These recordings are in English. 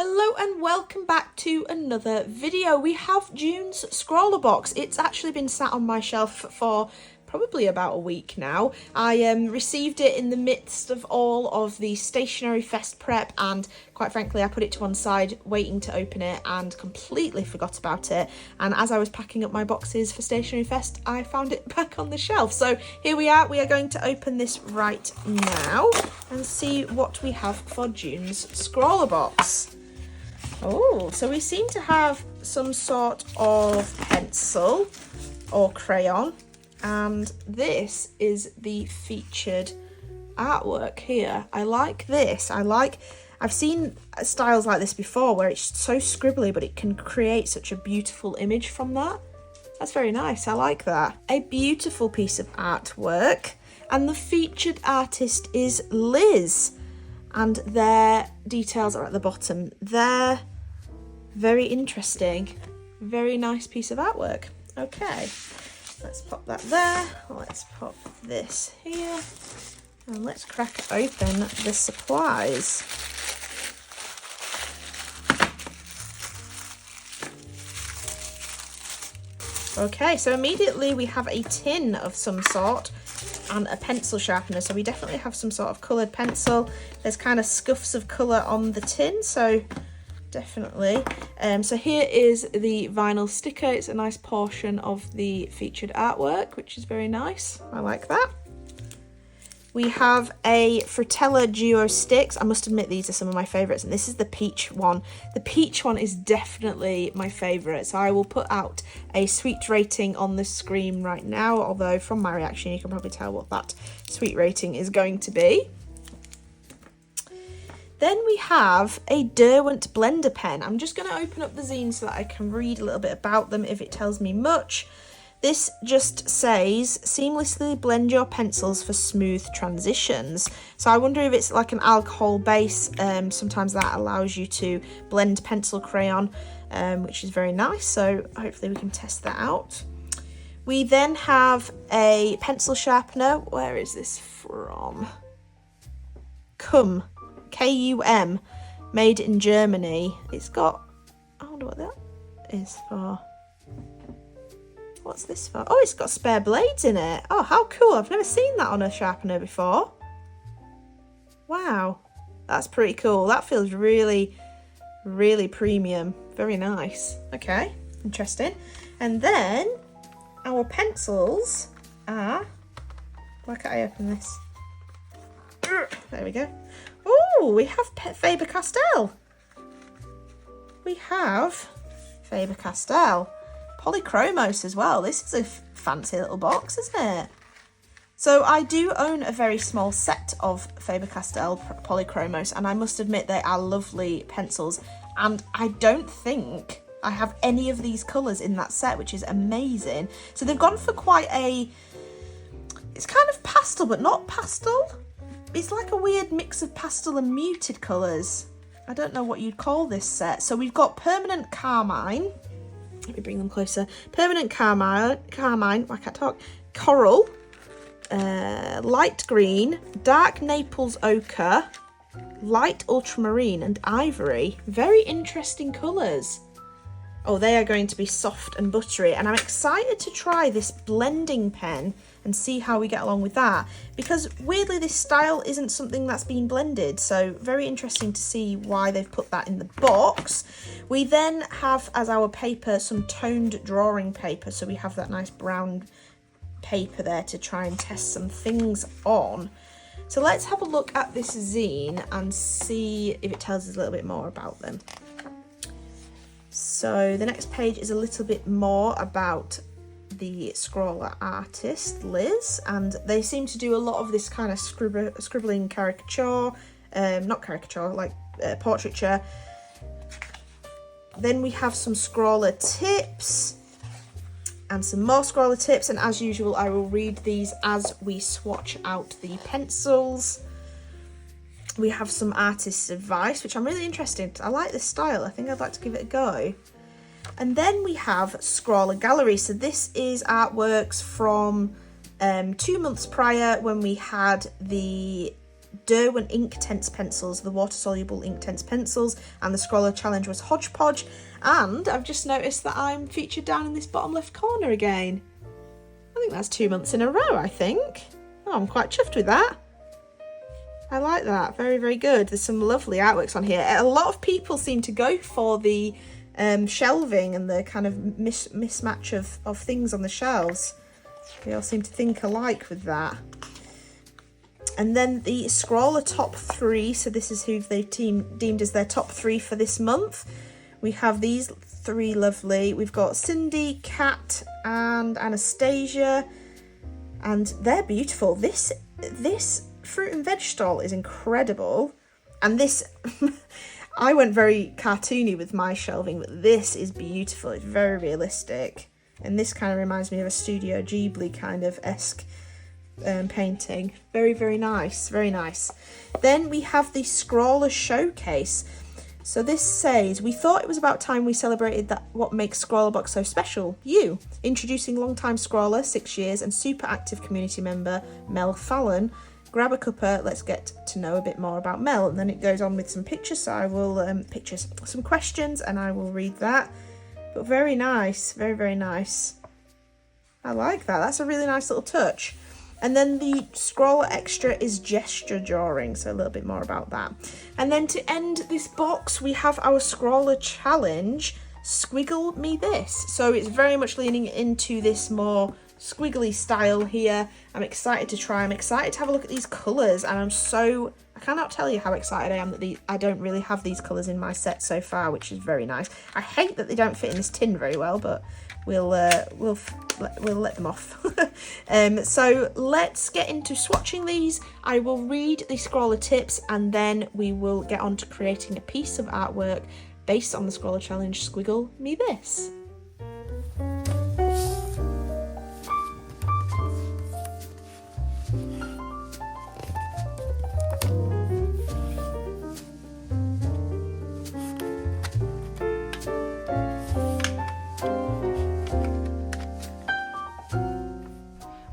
Hello and welcome back to another video. We have June's ScrawlrBox. It's actually been sat on my shelf for probably about a week now. I received it in the midst of all of the Stationery Fest prep, and quite frankly I put it to one side waiting to open it and completely forgot about it, and as I was packing up my boxes for Stationery Fest I found it back on the shelf. So here we are going to open this right now and see what we have for June's ScrawlrBox. Oh, so we seem to have some sort of pencil or crayon, and this is the featured artwork here. I like this. I've seen styles like this before where it's so scribbly but it can create such a beautiful image from that. That's very nice. I like that. A beautiful piece of artwork, and the featured artist is Liz, and their details are at the bottom there. Very interesting, very nice piece of artwork. Okay, let's pop that there. Let's pop this here, and let's crack open the supplies. Okay, so immediately we have a tin of some sort and a pencil sharpener, so we definitely have some sort of coloured pencil. There's kind of scuffs of colour on the tin, so definitely. So here is the vinyl sticker. It's a nice portion of the featured artwork, which is very nice. I like that. We have a Fritella Duo sticks. I must admit these are some of my favourites, and this is the peach one. The peach one is definitely my favourite, so I will put out a sweet rating on the screen right now, although from my reaction you can probably tell what that sweet rating is going to be. Then we have a Derwent blender pen. I'm just going to open up the zine so that I can read a little bit about them if it tells me much. This just says, seamlessly blend your pencils for smooth transitions. So I wonder if it's like an alcohol base. Sometimes that allows you to blend pencil crayon, which is very nice. So hopefully we can test that out. We then have a pencil sharpener. Where is this from? K-U-M, made in Germany. It's got, I wonder what that is for. What's this for? Oh, it's got spare blades in it. Oh, how cool. I've never seen that on a sharpener before. Wow, that's pretty cool. That feels really, really premium. Very nice. Okay, interesting. And then our pencils are, why can't I open this? There we go. Oh, we have Faber-Castell. We have Faber-Castell. Polychromos as well. This is a fancy little box, isn't it? So I do own a very small set of Faber-Castell Polychromos, and I must admit they are lovely pencils, and I don't think I have any of these colours in that set, which is amazing. So they've gone for quite a, it's kind of pastel but not pastel. It's like a weird mix of pastel and muted colours. I don't know what you'd call this set. So we've got Permanent Carmine. Let me bring them closer. Permanent Carmine, I can't talk. Coral, Light Green, Dark Naples Ochre, Light Ultramarine and Ivory. Very interesting colours. Oh, they are going to be soft and buttery, and I'm excited to try this blending pen and see how we get along with that, because weirdly this style isn't something that's been blended, so very interesting to see why they've put that in the box. We then have as our paper some toned drawing paper, so we have that nice brown paper there to try and test some things on. So let's have a look at this zine and see if it tells us a little bit more about them. So the next page is a little bit more about the Scrawlr artist, Liz, and they seem to do a lot of this kind of scribbling caricature, not caricature, like portraiture. Then we have some Scrawlr tips and some more Scrawlr tips, and as usual I will read these as we swatch out the pencils. We have some artist advice, which I'm really interested in. I like this style. I think I'd like to give it a go. And then we have Scrawlr Gallery. So this is artworks from 2 months prior when we had the Derwent Inktense pencils, the water-soluble Inktense pencils, and the Scrawlrchallenge was Hodgepodge. And I've just noticed that I'm featured down in this bottom left corner again. I think that's 2 months in a row, I think. Oh, I'm quite chuffed with that. I like that. Very, very good. There's some lovely artworks on here. A lot of people seem to go for the shelving and the kind of mismatch of things on the shelves. They all seem to think alike with that. And then the Scrawlr top 3. So this is who they've deemed as their top 3 for this month. We have these 3 lovely. We've got Cindy, Kat, and Anastasia. And they're beautiful. This fruit and veg stall is incredible, and this I went very cartoony with my shelving, but this is beautiful. It's very realistic, and this kind of reminds me of a Studio Ghibli kind of esque painting. Very, very nice, very nice. Then we have the Scrawlr showcase. So this says, we thought it was about time we celebrated that what makes ScrawlrBox so special. You, introducing long-time Scrawlr, 6 years, and super active community member Mel Fallon. Grab a cuppa, let's get to know a bit more about Mel. And then it goes on with some pictures, so I will, some questions, and I will read that. But very nice, very, very nice. I like that, that's a really nice little touch. And then the Scrawlr extra is gesture drawing, so a little bit more about that. And then to end this box, we have our Scrawlrchallenge, Squiggle Me This. So it's very much leaning into this more squiggly style here. I'm excited to try. I'm excited to have a look at these colours, and I cannot tell you how excited I am that I don't really have these colours in my set so far, which is very nice. I hate that they don't fit in this tin very well, but we'll let them off. So let's get into swatching these. I will read the Scrawlr tips, and then we will get on to creating a piece of artwork based on the Scrawlrchallenge Squiggle Me This.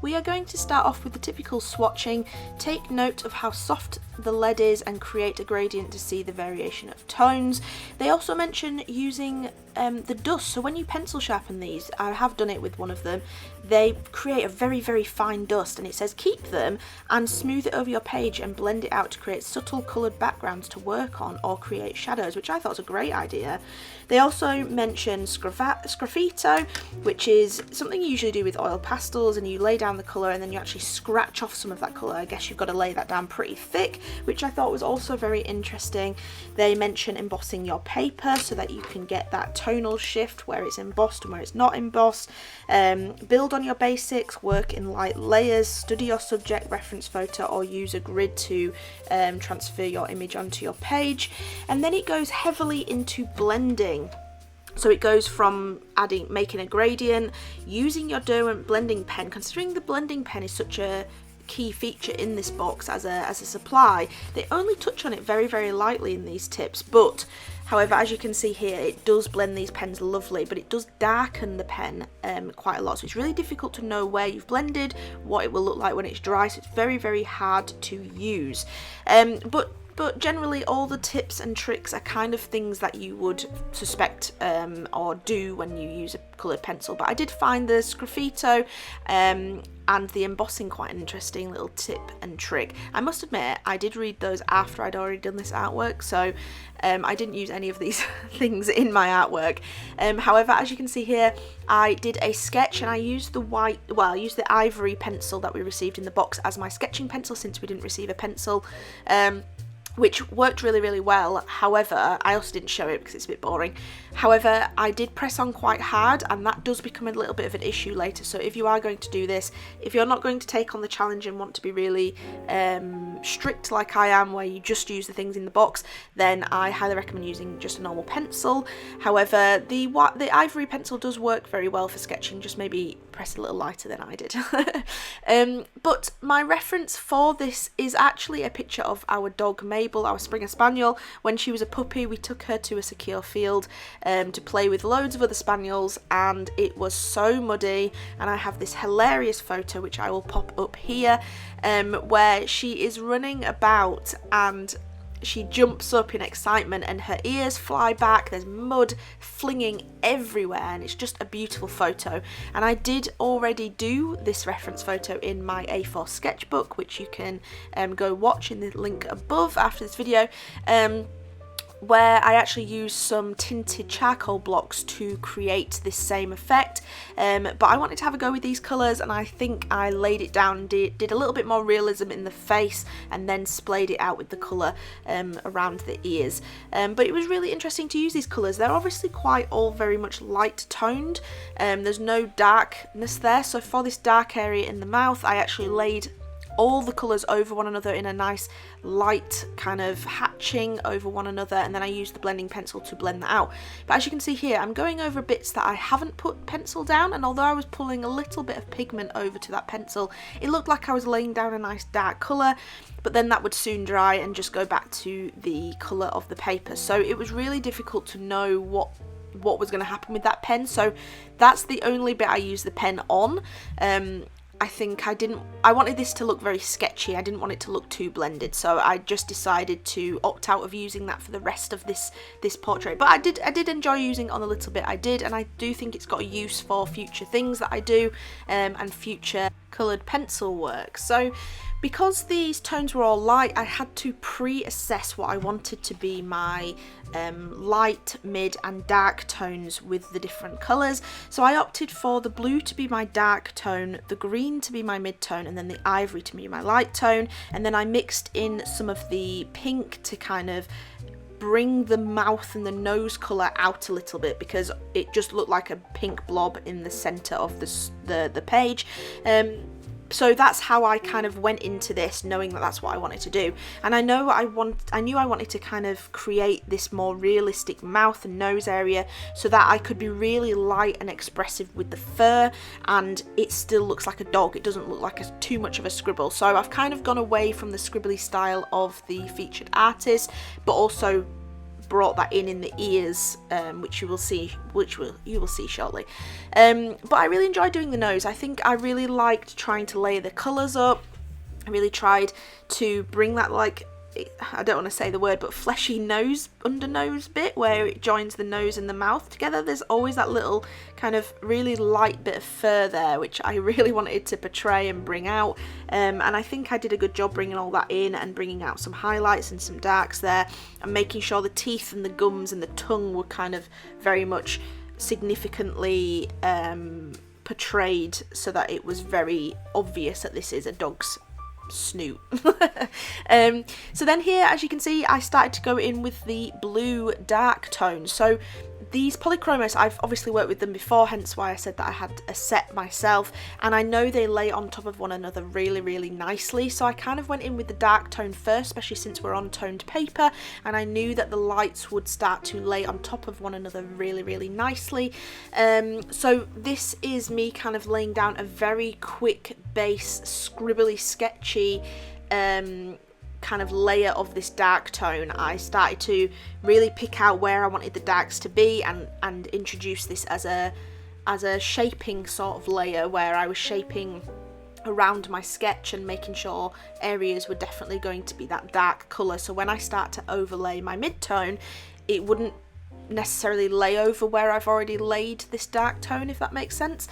We are going to start off with the typical swatching. Take note of how soft the lead is and create a gradient to see the variation of tones. They also mention using the dust, so when you pencil sharpen these, I have done it with one of them, they create a very, very fine dust, and it says keep them and smooth it over your page and blend it out to create subtle coloured backgrounds to work on or create shadows, which I thought was a great idea. They also mention sgraffito, which is something you usually do with oil pastels, and you lay down the colour and then you actually scratch off some of that colour. I guess you've got to lay that down pretty thick, which I thought was also very interesting. They mention embossing your paper so that you can get that tonal shift where it's embossed and where it's not embossed. Build on your basics, work in light layers, study your subject reference photo, or use a grid to transfer your image onto your page. And then it goes heavily into blending. So it goes from making a gradient, using your Derwent blending pen. Considering the blending pen is such a key feature in this box as a supply, they only touch on it very, very lightly in these tips, but however, as you can see here, it does blend these pens lovely, but it does darken the pen quite a lot, so it's really difficult to know where you've blended, what it will look like when it's dry, so it's very, very hard to use. But generally all the tips and tricks are kind of things that you would suspect or do when you use a coloured pencil. But I did find the sgraffito and the embossing quite an interesting little tip and trick. I must admit, I did read those after I'd already done this artwork, so I didn't use any of these things in my artwork. However, as you can see here, I did a sketch and I used I used the ivory pencil that we received in the box as my sketching pencil since we didn't receive a pencil. Which worked really, really well. However, I also didn't show it because it's a bit boring. However, I did press on quite hard, and that does become a little bit of an issue later. So if you are going to do this, if you're not going to take on the challenge and want to be really strict like I am, where you just use the things in the box, then I highly recommend using just a normal pencil. However, the ivory pencil does work very well for sketching, just maybe press a little lighter than I did. But my reference for this is actually a picture of our dog Mabel. Mabel, our Springer Spaniel. When she was a puppy, we took her to a secure field to play with loads of other spaniels, and it was so muddy. And I have this hilarious photo which I will pop up here, where she is running about and she jumps up in excitement and her ears fly back, there's mud flinging everywhere, and it's just a beautiful photo. And I did already do this reference photo in my A4 sketchbook, which you can go watch in the link above after this video, where I actually used some tinted charcoal blocks to create this same effect, but I wanted to have a go with these colours, and I think I laid it down and did a little bit more realism in the face and then splayed it out with the colour around the ears. But it was really interesting to use these colours. They're obviously quite all very much light toned, there's no darkness there, so for this dark area in the mouth I actually laid all the colours over one another in a nice light kind of hatching over one another, and then I used the blending pencil to blend that out. But as you can see here, I'm going over bits that I haven't put pencil down, and although I was pulling a little bit of pigment over to that pencil, it looked like I was laying down a nice dark colour, but then that would soon dry and just go back to the colour of the paper. So it was really difficult to know what was going to happen with that pen, so that's the only bit I used the pen on. I think I wanted this to look very sketchy. I didn't want it to look too blended, so I just decided to opt out of using that for the rest of this portrait. But I did enjoy using it on a little bit. I did, and I do think it's got a use for future things that I do, and future coloured pencil work. So because these tones were all light, I had to pre-assess what I wanted to be my light, mid and dark tones with the different colours. So I opted for the blue to be my dark tone, the green to be my mid tone, and then the ivory to be my light tone. And then I mixed in some of the pink to kind of bring the mouth and the nose colour out a little bit, because it just looked like a pink blob in the centre of the page. So that's how I kind of went into this, knowing that that's what I wanted to do. And I knew I wanted to kind of create this more realistic mouth and nose area so that I could be really light and expressive with the fur, and it still looks like a dog. It doesn't look like too much of a scribble. So I've kind of gone away from the scribbly style of the featured artist, but also brought that in the ears, which you will see shortly. But I really enjoyed doing the nose. I think I really liked trying to layer the colours up. I really tried to bring that, like, I don't want to say the word, but fleshy nose, under nose bit where it joins the nose and the mouth together. There's always that little kind of really light bit of fur there, which I really wanted to portray and bring out. And I think I did a good job bringing all that in and bringing out some highlights and some darks there, and making sure the teeth and the gums and the tongue were kind of very much significantly portrayed, so that it was very obvious that this is a dog's snoot. So then here, as you can see, I started to go in with the blue dark tone. So these polychromos, I've obviously worked with them before, hence why I said that I had a set myself, and I know they lay on top of one another really, really nicely. So I kind of went in with the dark tone first, especially since we're on toned paper, and I knew that the lights would start to lay on top of one another really, really nicely. So this is me kind of laying down a very quick base, scribbly, sketchy kind of layer of this dark tone. I started to really pick out where I wanted the darks to be, and introduce this as a shaping sort of layer, where I was shaping around my sketch and making sure areas were definitely going to be that dark colour. So when I start to overlay my mid-tone, it wouldn't necessarily lay over where I've already laid this dark tone, if that makes sense.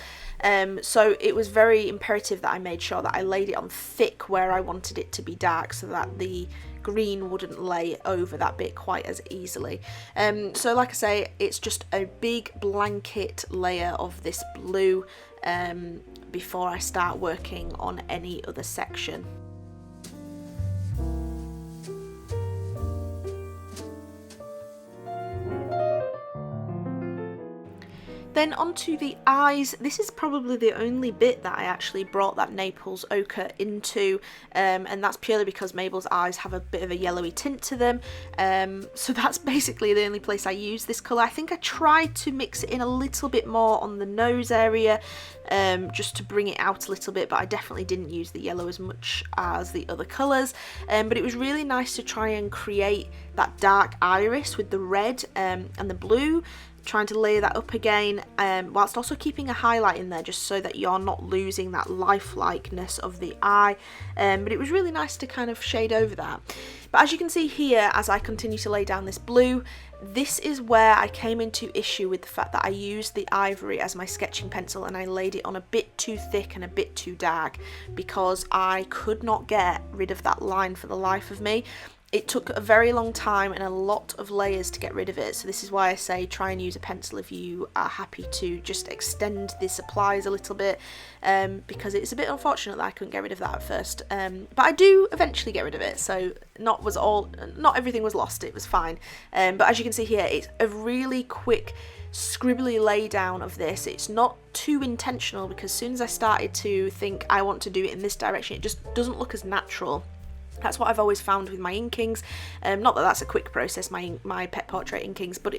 So it was very imperative that I made sure that I laid it on thick where I wanted it to be dark, so that the green wouldn't lay over that bit quite as easily. So like I say, it's just a big blanket layer of this blue before I start working on any other section. Then onto the eyes. This is probably the only bit that I actually brought that Naples ochre into, and that's purely because Mabel's eyes have a bit of a yellowy tint to them, so that's basically the only place I use this colour. I think I tried to mix it in a little bit more on the nose area, just to bring it out a little bit, but I definitely didn't use the yellow as much as the other colours, but it was really nice to try and create that dark iris with the red and the blue, trying to layer that up again, whilst also keeping a highlight in there just so that you're not losing that lifelikeness of the eye, but it was really nice to kind of shade over that. But as you can see here, as I continue to lay down this blue, this is where I came into issue with the fact that I used the ivory as my sketching pencil and I laid it on a bit too thick and a bit too dark, because I could not get rid of that line for the life of me. It took a very long time and a lot of layers to get rid of it, so this is why I say try and use a pencil if you are happy to just extend the supplies a little bit, because it's a bit unfortunate that I couldn't get rid of that at first, but I do eventually get rid of it, so not everything was lost, it was fine. But as you can see here, it's a really quick scribbly lay down of this. It's not too intentional, because as soon as I started to think I want to do it in this direction, it just doesn't look as natural. That's what I've always found with my inkings. Not that that's a quick process, my pet portrait inkings, but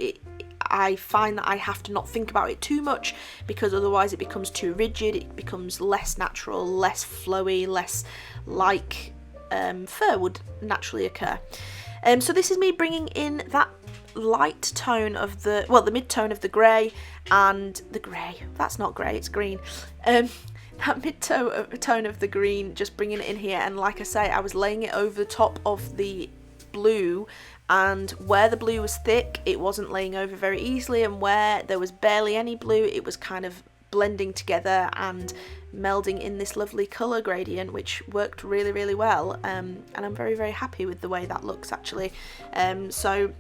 I find that I have to not think about it too much, because otherwise it becomes too rigid, it becomes less natural, less flowy, less like fur would naturally occur. So this is me bringing in that light tone of the mid-tone of the grey, and the grey, that's not grey, it's green. That mid-tone of the green, just bringing it in here, and like I say, I was laying it over the top of the blue, and where the blue was thick, it wasn't laying over very easily, and where there was barely any blue, it was kind of blending together and melding in this lovely colour gradient, which worked really, really well, and I'm very, very happy with the way that looks actually. So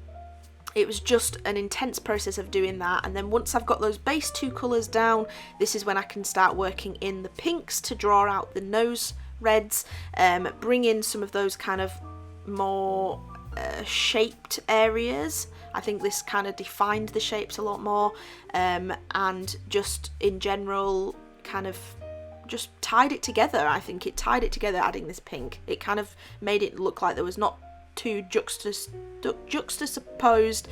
it was just an intense process of doing that, and then once I've got those base two colours down, this is when I can start working in the pinks to draw out the nose reds, bring in some of those kind of more shaped areas. I think this kind of defined the shapes a lot more, and just in general kind of just tied it together. I think it tied it together adding this pink. It kind of made it look like there was not two juxtaposed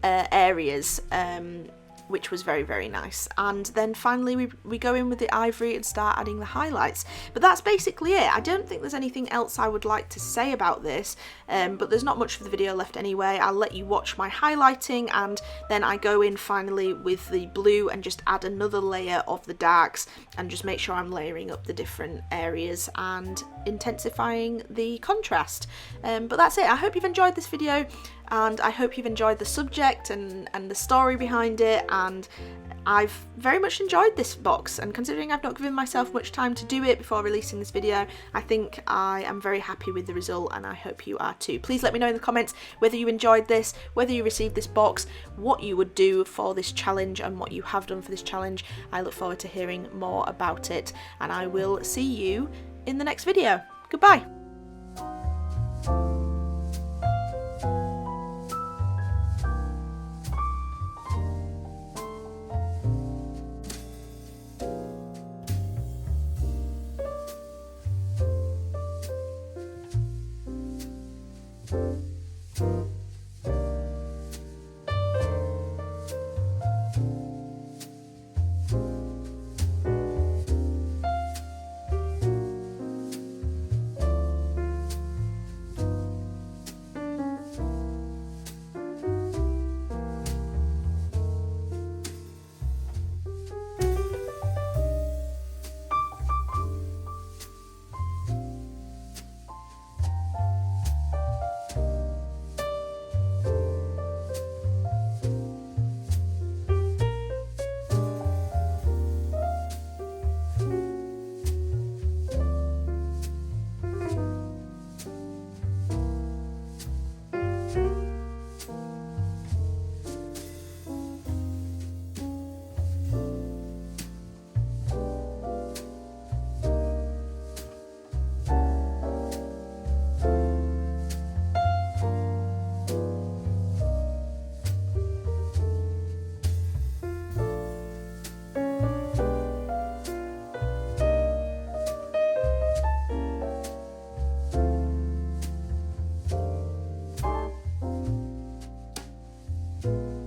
areas, which was very, very nice. And then finally we go in with the ivory and start adding the highlights. But that's basically it. I don't think there's anything else I would like to say about this, but there's not much of the video left anyway. I'll let you watch my highlighting, and then I go in finally with the blue and just add another layer of the darks and just make sure I'm layering up the different areas and intensifying the contrast. But that's it. I hope you've enjoyed this video, and I hope you've enjoyed the subject and the story behind it, and I've very much enjoyed this box, and considering I've not given myself much time to do it before releasing this video, I think I am very happy with the result, and I hope you are too. Please let me know in the comments whether you enjoyed this, whether you received this box, what you would do for this challenge and what you have done for this challenge. I look forward to hearing more about it, and I will see you in the next video. Goodbye. Bye.